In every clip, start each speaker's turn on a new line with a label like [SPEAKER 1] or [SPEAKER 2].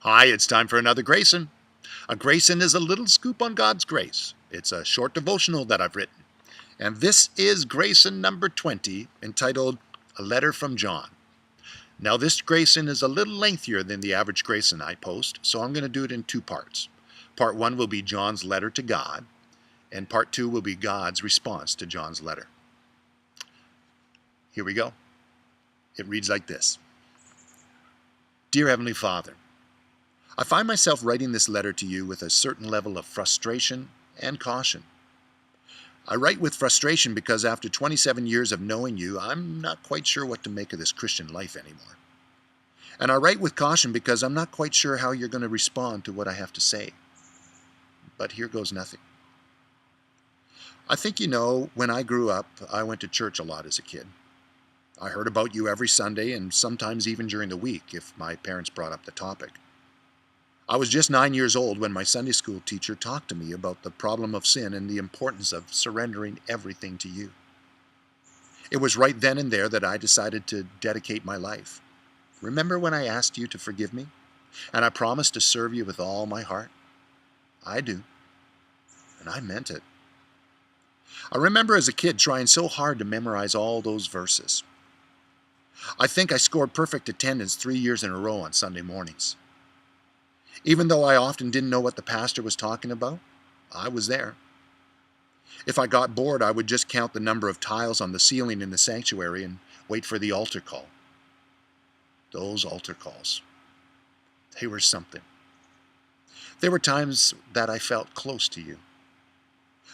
[SPEAKER 1] Hi, it's time for another Gracin. A Gracin is a little scoop on God's grace. It's a short devotional that I've written. And this is Gracin number 20, entitled A Letter from John. Now, this Gracin is a little lengthier than the average Gracin I post, so I'm going to do it in two parts. Part 1 will be John's letter to God, and Part 2 will be God's response to John's letter. Here we go. It reads like this. Dear Heavenly Father, I find myself writing this letter to you with a certain level of frustration and caution. I write with frustration because after 27 years of knowing you, I'm not quite sure what to make of this Christian life anymore. And I write with caution because I'm not quite sure how you're going to respond to what I have to say. But here goes nothing. I think you know, when I grew up, I went to church a lot as a kid. I heard about you every Sunday and sometimes even during the week if my parents brought up the topic. I was just 9 years old when my Sunday school teacher talked to me about the problem of sin and the importance of surrendering everything to you. It was right then and there that I decided to dedicate my life. Remember when I asked you to forgive me? And I promised to serve you with all my heart? I do. And I meant it. I remember as a kid trying so hard to memorize all those verses. I think I scored perfect attendance 3 years in a row on Sunday mornings. Even though I often didn't know what the pastor was talking about, I was there. If I got bored, I would just count the number of tiles on the ceiling in the sanctuary and wait for the altar call. Those altar calls. They were something. There were times that I felt close to you.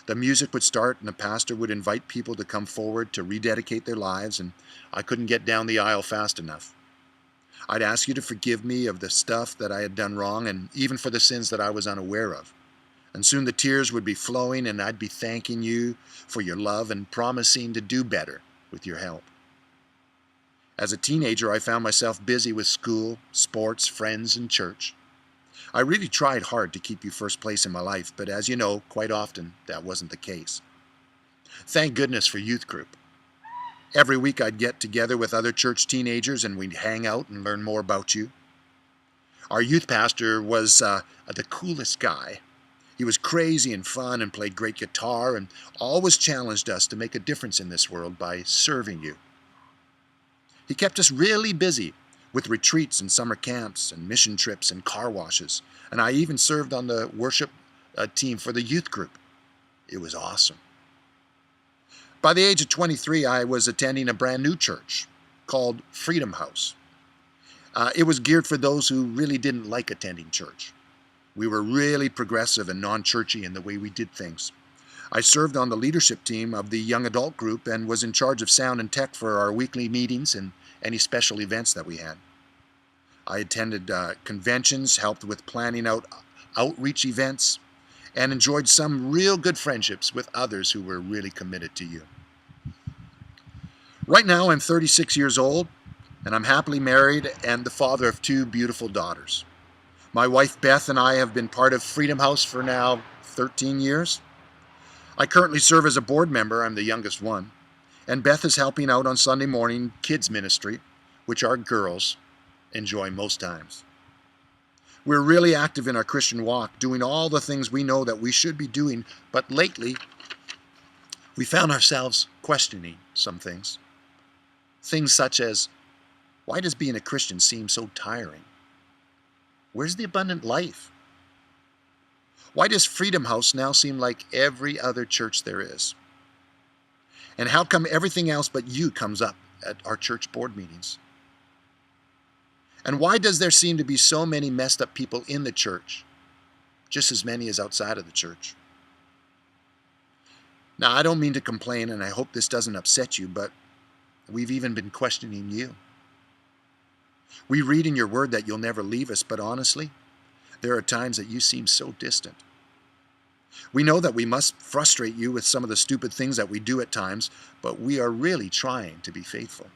[SPEAKER 1] The music would start and the pastor would invite people to come forward to rededicate their lives, and I couldn't get down the aisle fast enough. I'd ask you to forgive me of the stuff that I had done wrong and even for the sins that I was unaware of. And soon the tears would be flowing and I'd be thanking you for your love and promising to do better with your help. As a teenager, I found myself busy with school, sports, friends, and church. I really tried hard to keep you first place in my life, but as you know, quite often that wasn't the case. Thank goodness for youth group. Every week I'd get together with other church teenagers and we'd hang out and learn more about you. Our youth pastor was the coolest guy. He was crazy and fun and played great guitar and always challenged us to make a difference in this world by serving you. He kept us really busy with retreats and summer camps and mission trips and car washes. And I even served on the worship team for the youth group. It was awesome. By the age of 23, I was attending a brand new church called Freedom House. It was geared for those who really didn't like attending church. We were really progressive and non-churchy in the way we did things. I served on the leadership team of the young adult group and was in charge of sound and tech for our weekly meetings and any special events that we had. I attended conventions, helped with planning out outreach events, and enjoyed some real good friendships with others who were really committed to you. Right now, I'm 36 years old, and I'm happily married and the father of 2 beautiful daughters. My wife Beth and I have been part of Freedom House for now 13 years. I currently serve as a board member. I'm the youngest one. And Beth is helping out on Sunday morning kids ministry, which our girls enjoy most times. We're really active in our Christian walk, doing all the things we know that we should be doing, but lately we found ourselves questioning some things. Things such as, why does being a Christian seem so tiring? Where's the abundant life? Why does Freedom House now seem like every other church there is? And how come everything else but you comes up at our church board meetings? And why does there seem to be so many messed up people in the church, just as many as outside of the church? Now, I don't mean to complain, and I hope this doesn't upset you, but we've even been questioning you. We read in your word that you'll never leave us, but honestly, there are times that you seem so distant. We know that we must frustrate you with some of the stupid things that we do at times, but we are really trying to be faithful.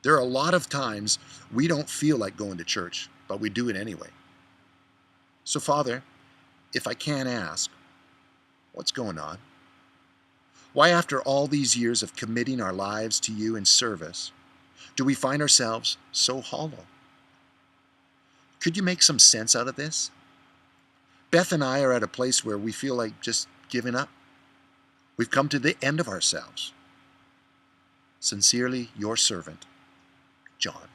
[SPEAKER 1] There are a lot of times we don't feel like going to church, but we do it anyway. So, Father, if I can ask, what's going on? Why, after all these years of committing our lives to you in service, do we find ourselves so hollow? Could you make some sense out of this? Beth and I are at a place where we feel like just giving up. We've come to the end of ourselves. Sincerely, your servant, John.